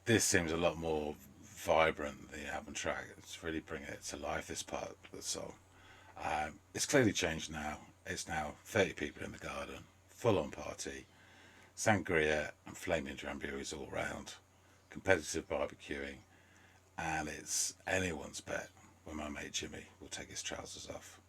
this seems a lot more vibrant than the album track. It's really bringing it to life, this part of the song. It's clearly changed now. It's now 30 people in the garden, full on party, sangria and flaming dramburies all round, competitive barbecuing, and it's anyone's bet when my mate Jimmy will take his trousers off.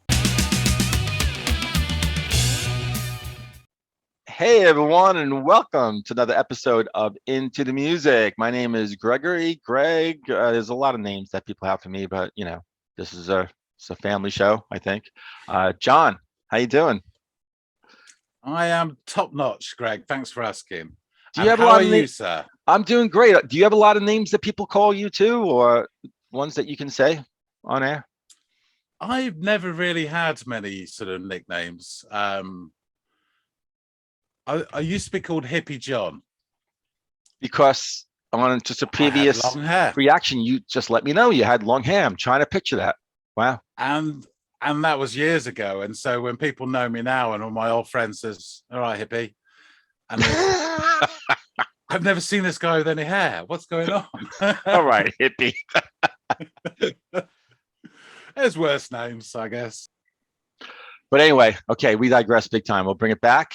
Hey everyone, and welcome to another episode of Into the Music. My name is Gregory. Greg. There's a lot of names that people have for me, but this is it's a family show, I think. John, how you doing? I am top notch, Greg. Thanks for asking. Do you have a how lot are of you, sir? I'm doing great. Do you have a lot of names that people call you too, or ones that you can say on air? I've never really had many sort of nicknames. I used to be called Hippie John. Because on just a previous long hair. reaction, you just let me know you had long hair. I'm trying to picture that. Wow. And that was years ago. And so when people know me now and all my old friends says, all right, hippie. And I've never seen this guy with any hair. What's going on? All right, hippie. There's worse names, I guess. But anyway, okay, we digress big time. We'll bring it back.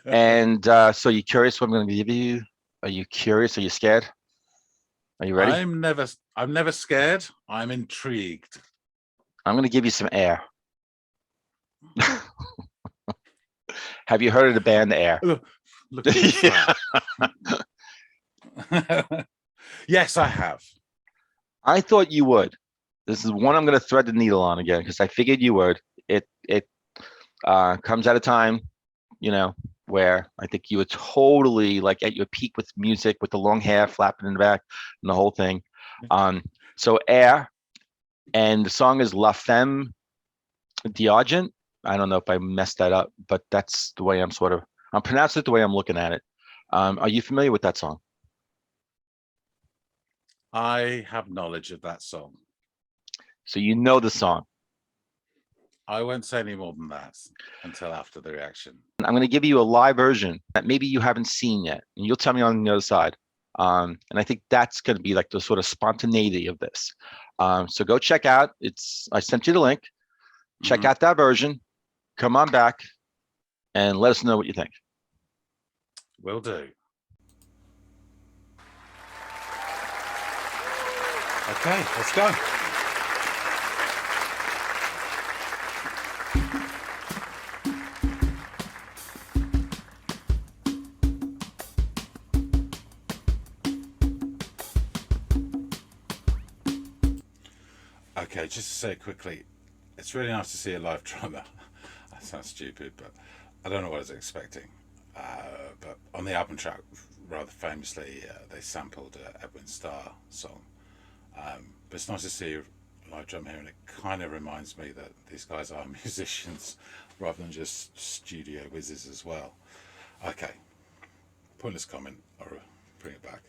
And so you're curious what I'm going to give you? Are you curious? Are you scared? Are you ready? I'm never scared. I'm intrigued. I'm going to give you some air. Have you heard of the band Air? Look at Yes, I have. I thought you would. This is one I'm going to thread the needle on again because I figured you would. It comes at a time, where I think you were totally like at your peak with music, with the long hair flapping in the back and the whole thing. So Air, and the song is La Femme d'Argent. I don't know if I messed that up, but that's the way I'm pronouncing it the way I'm looking at it. Are you familiar with that song? I have knowledge of that song. So you know the song. I won't say any more than that until after the reaction. I'm going to give you a live version that maybe you haven't seen yet, and you'll tell me on the other side. And I think that's going to be like the sort of spontaneity of this. So go check out. I sent you the link. Check out that version. Come on back and let us know what you think. Will do. Okay, let's go. Okay, just to say quickly, it's really nice to see a live drummer. That sounds stupid, but I don't know what I was expecting. But on the album track, rather famously, they sampled Edwin Starr song. But it's nice to see a live drum here, and it kind of reminds me that these guys are musicians rather than just studio whizzes as well. Okay, pointless comment, or bring it back.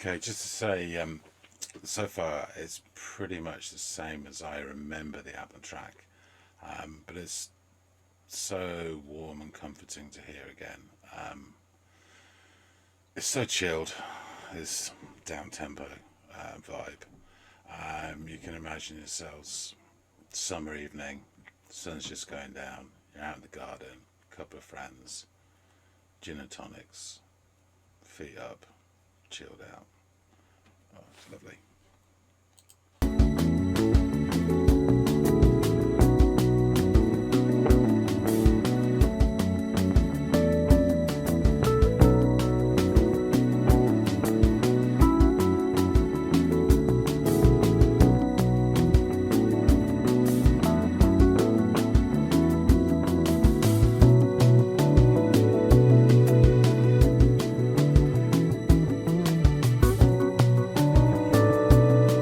Okay, just to say, so far it's pretty much the same as I remember the album track, but it's so warm and comforting to hear again. It's so chilled, this down tempo vibe. You can imagine yourselves summer evening, sun's just going down, you're out in the garden, couple of friends, gin and tonics, feet up, chilled out. Oh, it's lovely.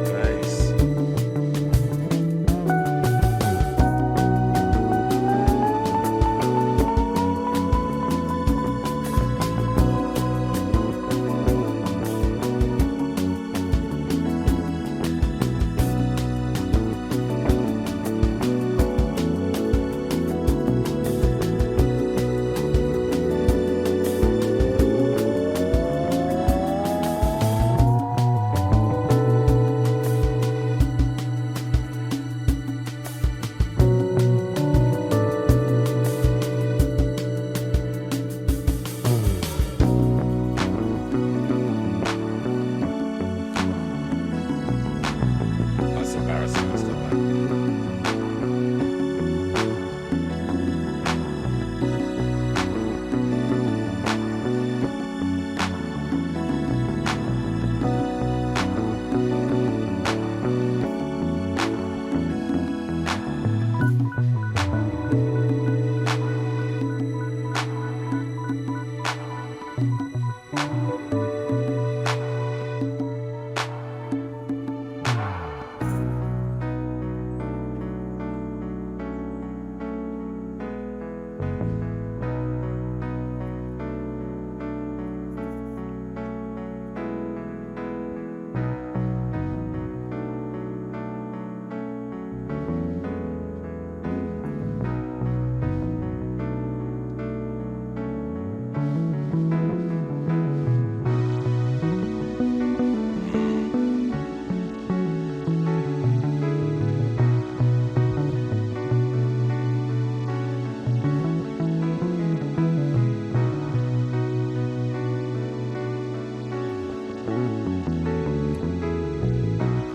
Nice. That's embarrassing, I still like.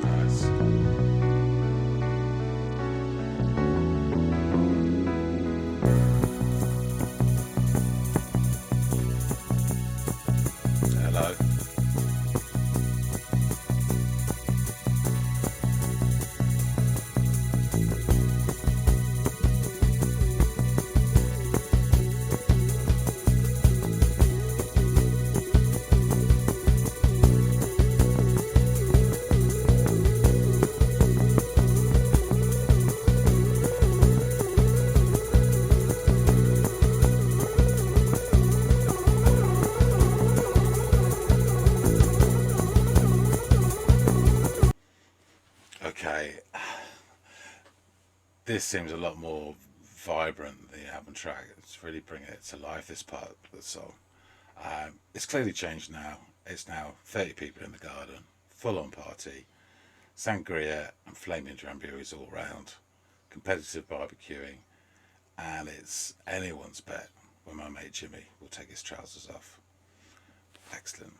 Nice. Hello. Okay, this seems a lot more vibrant than the album track. It's really bringing it to life, this part of the song. It's clearly changed now. It's now 30 people in the garden, full on party, sangria and flaming dramburies all round, competitive barbecuing, and it's anyone's bet when my mate Jimmy will take his trousers off. Excellent.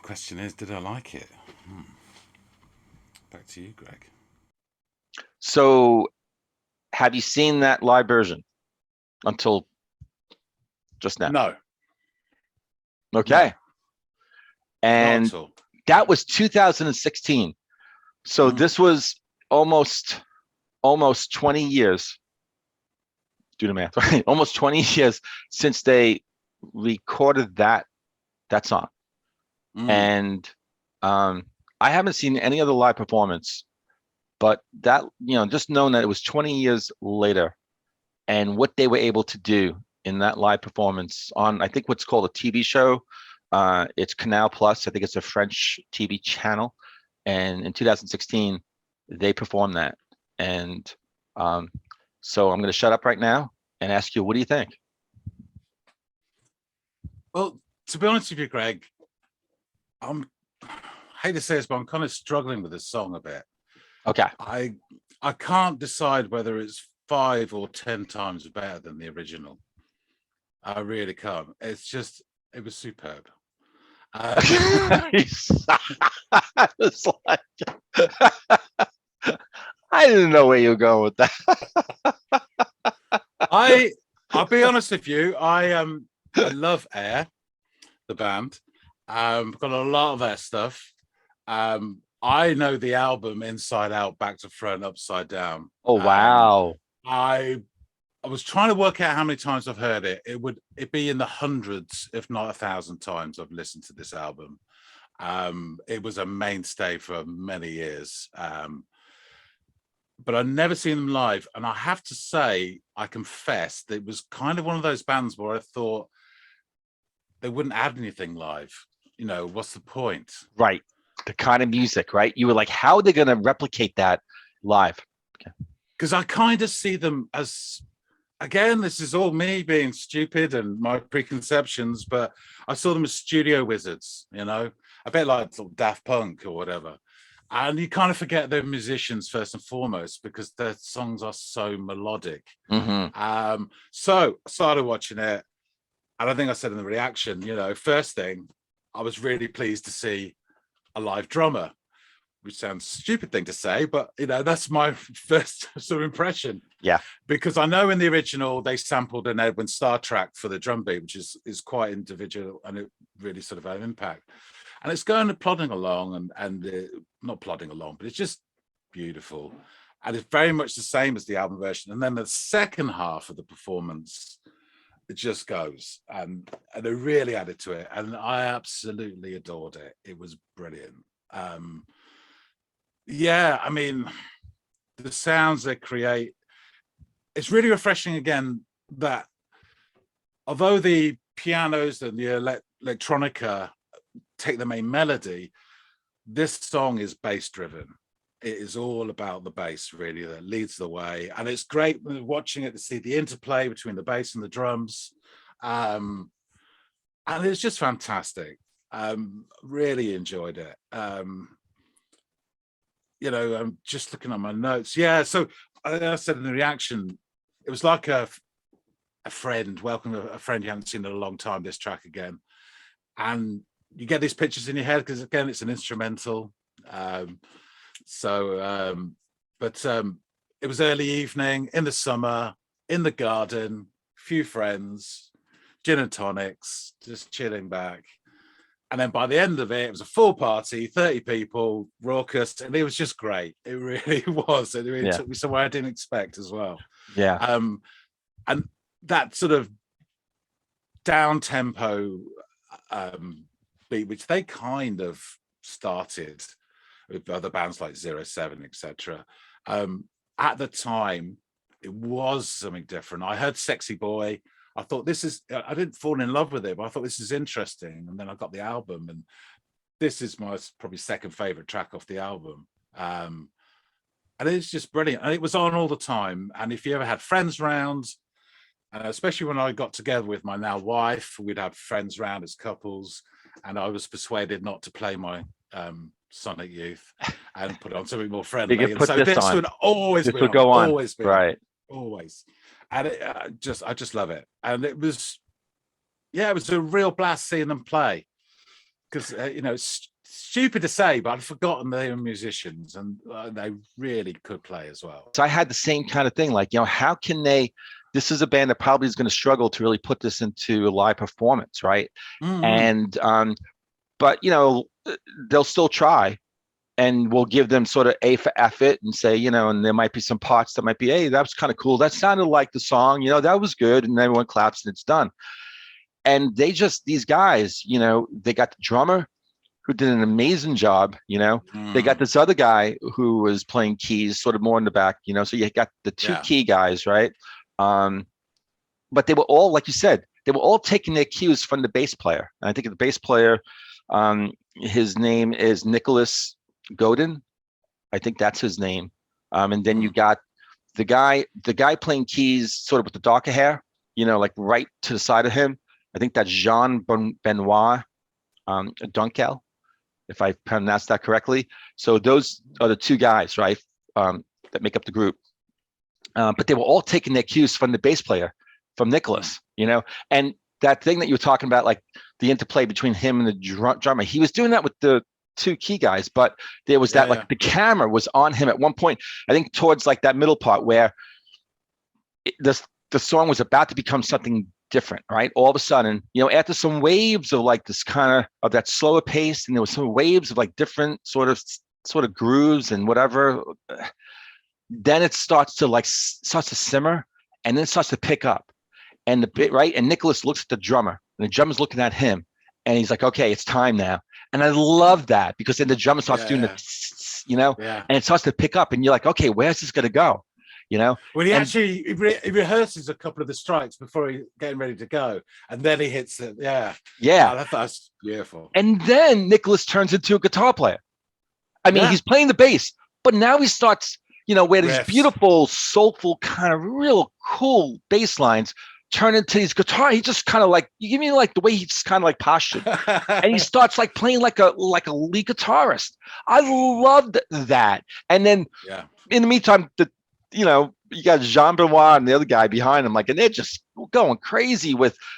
question is, did I like it? Back to you, Greg. So, have you seen that live version until just now? No. Okay. No. And not at all. That was 2016. So this was almost 20 years. Do the math, right? Almost 20 years since they recorded that song. And I haven't seen any other live performance, but that, just knowing that it was 20 years later and what they were able to do in that live performance on, I think, what's called a TV show. It's Canal Plus. I think it's a French TV channel. And in 2016, they performed that. And so I'm going to shut up right now and ask you, what do you think? Well, to be honest with you, Greg, I hate to say this, but I'm kind of struggling with this song a bit. Okay. I can't decide whether it's 5 or 10 times better than the original. I really can't. It's just, it was superb. I was like, I didn't know where you were going with that. I'll be honest with you. I love Air, the band. Got a lot of their stuff. I know the album inside out, back to front, upside down. Oh wow! I was trying to work out how many times I've heard it. It'd be in the hundreds, if not 1,000 times I've listened to this album. It was a mainstay for many years. But I've never seen them live. And I have to say, I confess, that it was kind of one of those bands where I thought they wouldn't add anything live. What's the point? Right. The kind of music, right? You were like, how are they going to replicate that live? Because I kind of see them as, again, this is all me being stupid and my preconceptions, but I saw them as studio wizards, a bit like Daft Punk or whatever. And you kind of forget they're musicians first and foremost because their songs are so melodic. Mm-hmm. So I started watching it, and I think I said in the reaction, first thing, I was really pleased to see a live drummer, which sounds a stupid thing to say, but that's my first sort of impression. Yeah. Because I know in the original they sampled an Edwin Starr track for the drum beat, which is quite individual, and it really sort of had an impact. And it's going and plodding along, and not plodding along, but it's just beautiful. And it's very much the same as the album version. And then the second half of the performance, it just goes, and they really added to it. And I absolutely adored it. It was brilliant. Yeah, I mean, the sounds they create, it's really refreshing again that although the pianos and the electronica take the main melody, this song is bass driven. It is all about the bass, really, that leads the way. And it's great watching it to see the interplay between the bass and the drums. And it's just fantastic. Really enjoyed it. I'm just looking at my notes. Yeah, so I said in the reaction, it was like a friend, welcome a friend you haven't seen in a long time, this track again. And you get these pictures in your head because, again, it's an instrumental. But it was early evening in the summer, in the garden, few friends, gin and tonics, just chilling back. And then by the end of it, it was a full party, 30 people, raucous, and it was just great. It really was. It really took me somewhere I didn't expect as well. Yeah. And that sort of down tempo beat, which they kind of started with other bands like 07, etc. At the time, it was something different. I heard Sexy Boy. I thought I didn't fall in love with it, but I thought this is interesting. And then I got the album, and this is my probably second favorite track off the album. And it's just brilliant. And it was on all the time. And if you ever had friends round, especially when I got together with my now wife, we'd have friends round as couples. And I was persuaded not to play my Sonic Youth and put on something more friendly. You could put and so this would always this would go on. Always be right. Always. And I just love it. And it was a real blast seeing them play. because it's stupid to say, but I'd forgotten they were musicians, and they really could play as well. So I had the same kind of thing. Like, how can they? This is a band that probably is going to struggle to really put this into a live performance, right? And but they'll still try, and we'll give them sort of A for effort and say, and there might be some parts that might be, hey, that was kind of cool. That sounded like the song, that was good, and everyone claps and it's done. And these guys, they got the drummer who did an amazing job. They got this other guy who was playing keys sort of more in the back, so you got the two key guys, right? But they were all, like you said, they were all taking their cues from the bass player. And I think the bass player, his name is Nicholas Godin. I think that's his name. And then you got the guy playing keys sort of with the darker hair, like right to the side of him. I think that's Jean Benoit Dunkel, if I pronounced that correctly. So those are the two guys, right, that make up the group. But they were all taking their cues from the bass player, from Nicholas, and that thing that you were talking about, like the interplay between him and the drummer, he was doing that with the two key guys, but there was like the camera was on him at one point, I think towards like that middle part where the song was about to become something different, right? All of a sudden, after some waves of like this kind of that slower pace, and there was some waves of like different sort of grooves and whatever, then it starts to simmer, and then it starts to pick up, and the bit right, and Nicholas looks at the drummer, and the drummer's looking at him, and he's like, okay, it's time now. And I love that, because then the drummer starts doing and it starts to pick up, and you're like, okay, where's this going to go? Well, he rehearses a couple of the strikes before he getting ready to go, and then he hits it. That's beautiful. And then Nicholas turns into a guitar player. I mean, he's playing the bass, but now he starts, where these beautiful, soulful, kind of real cool bass lines turn into his guitar. He just kind of like, you give me like the way he's kind of like postured, and he starts like playing like a lead guitarist. I loved that. And then in the meantime, you got Jean Benoit and the other guy behind him, like, and they're just going crazy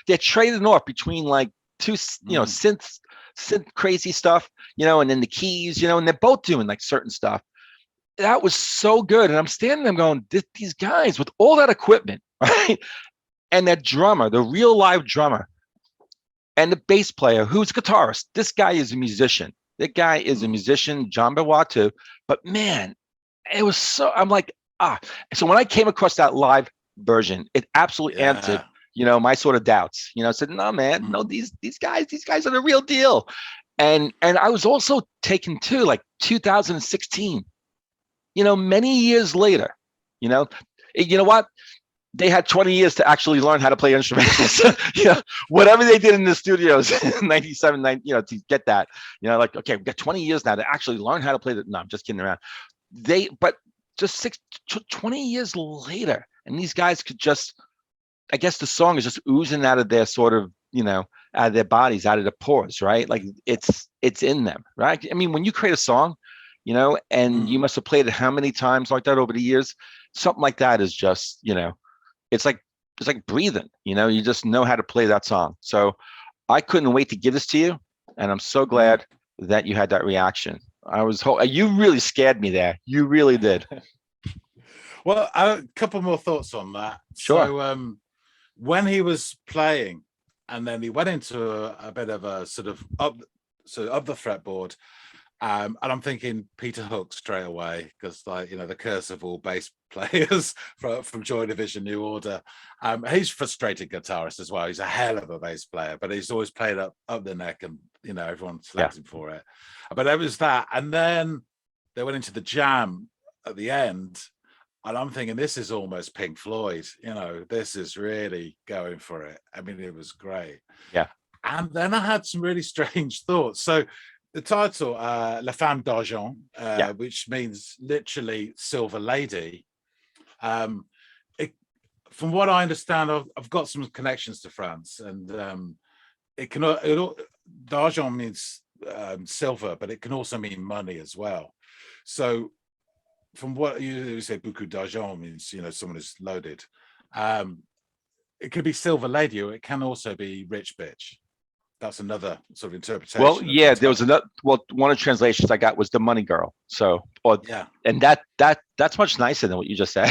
they're trading off between like two, synth crazy stuff, and then the keys, and they're both doing like certain stuff. That was so good. And I'm standing there going, these guys with all that equipment, right? And that drummer, the real live drummer, and the bass player, who's a guitarist. This guy is a musician. That guy is a musician, Jean Benoit too. But man, it was so, I'm like, so when I came across that live version, it absolutely answered, my sort of doubts. I said, no, man, no, these guys are the real deal. And I was also taken to like 2016, many years later, you know what? They had 20 years to actually learn how to play instruments. Whatever they did in the studios in 97, to get that, like, okay, we've got 20 years now to actually learn how to play that. No, I'm just kidding around. But just 20 years later, and these guys could just, I guess the song is just oozing out of their sort of, out of their bodies, out of the pores, right? Like it's in them, right? I mean, when you create a song, and you must have played it how many times like that over the years, something like that is just, it's like breathing, you just know how to play that song. So I couldn't wait to give this to you. And I'm so glad that you had that reaction. You really scared me there. You really did. Well, a couple more thoughts on that. Sure. So when he was playing, and then he went into a bit of a sort of up the fretboard, and I'm thinking Peter Hook straight away, because the curse of all bass players from Joy Division, New Order. He's a frustrated guitarist as well. He's a hell of a bass player, but he's always played up the neck, and everyone slaps him for it. But there was that, and then they went into the jam at the end, and I'm thinking, this is almost Pink Floyd. This is really going for it. I mean, it was great. Yeah. And then I had some really strange thoughts. So the title, La Femme d'Argent, which means literally silver lady. From what I understand, I've got some connections to France, and d'argent means silver, but it can also mean money as well. So from what you say, beaucoup d'argent means, someone is loaded. It could be silver lady, or it can also be rich bitch. that's another sort of interpretation Well, of the yeah, there was title. another. Well, one of the translations I got was the money girl. So, or Yeah. and that's much nicer than what you just said.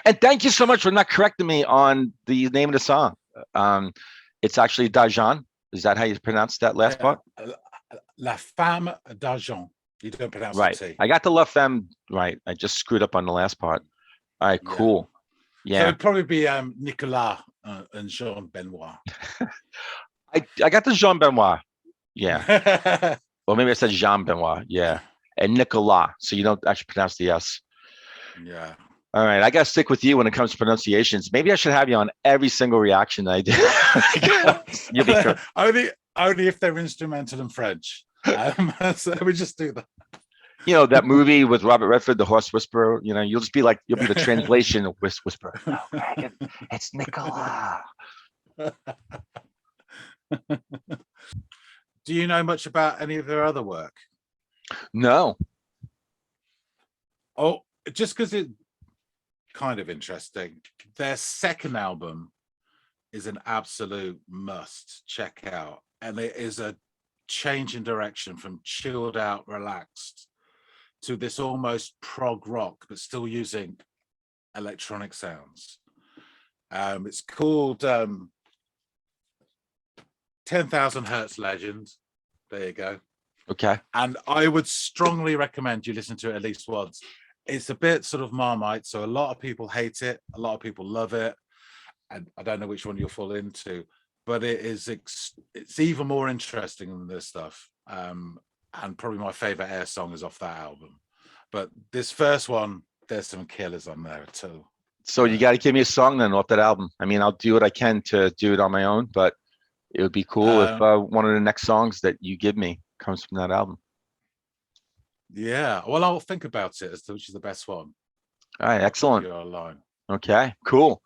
And thank you so much for not correcting me on the name of the song. Um, it's actually Dajan. Is that how you pronounce that last Yeah. part? La Femme d'Argent. You don't pronounce the Right. T. I got the La Femme right. I just screwed up on the last part. All right, Yeah. cool. So Yeah. it'd probably be Nicolas and Jean Benoit. I got the Jean Benoit. Yeah. Or maybe I said Jean Benoit. Yeah. And Nicolas. So you don't actually pronounce the S. Yeah. All right. I got to stick with you when it comes to pronunciations. Maybe I should have you on every single reaction that I do. You'll be good. only if they're instrumental and French. So we just do that. You know, that movie with Robert Redford, The Horse Whisperer, you know, you'll just be like, you'll be the translation of Whisperer. No, Megan, it's Nicolas. Do you know much about any of their other work? No. Oh, just because it's kind of interesting. Their second album is an absolute must check out. And it is a change in direction from chilled out, relaxed to this almost prog rock, but still using electronic sounds. It's called 10,000 Hertz Legend. There you go. Okay. And I would strongly recommend you listen to it at least once. It's a bit sort of Marmite, so a lot of people hate it, a lot of people love it, and I don't know which one you'll fall into, but it's even more interesting than this stuff. And probably my favorite Air song is off that album. But this first one, there's some killers on there too. So you got to give me a song then off that album. I mean, I'll do what I can to do it on my own, but it would be cool if one of the next songs that you give me comes from that album. Yeah, well, I'll think about it as to which is the best one. All right, excellent. Online. Okay, cool.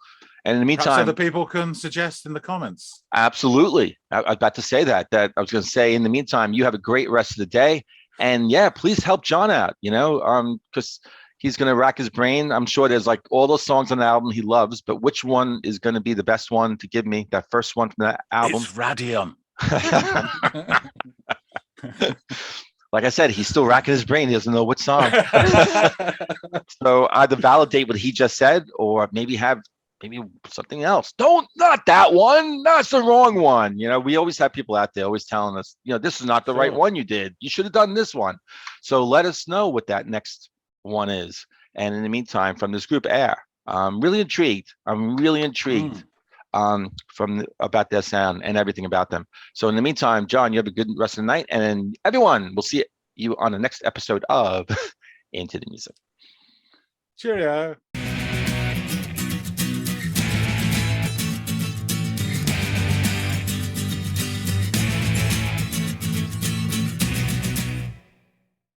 And in the meantime, perhaps other people can suggest in the comments. Absolutely. I was about to say that I was going to say in the meantime, you have a great rest of the day. And yeah, please help John out, you know, because he's going to rack his brain. I'm sure there's like all those songs on the album he loves, but which one is going to be the best one to give me? That first one from that album? It's Radium. Like I said, he's still racking his brain. He doesn't know what song. So either validate what he just said or maybe something else. Not that one. That's the wrong one. You know, we always have people out there always telling us, you know, this is not the right one you did. You should have done this one. So let us know what that next one is. And in the meantime, from this group Air, I'm really intrigued. About their sound and everything about them. So in the meantime, John, you have a good rest of the night. And everyone, we'll see you on the next episode of Into the Music. Cheerio.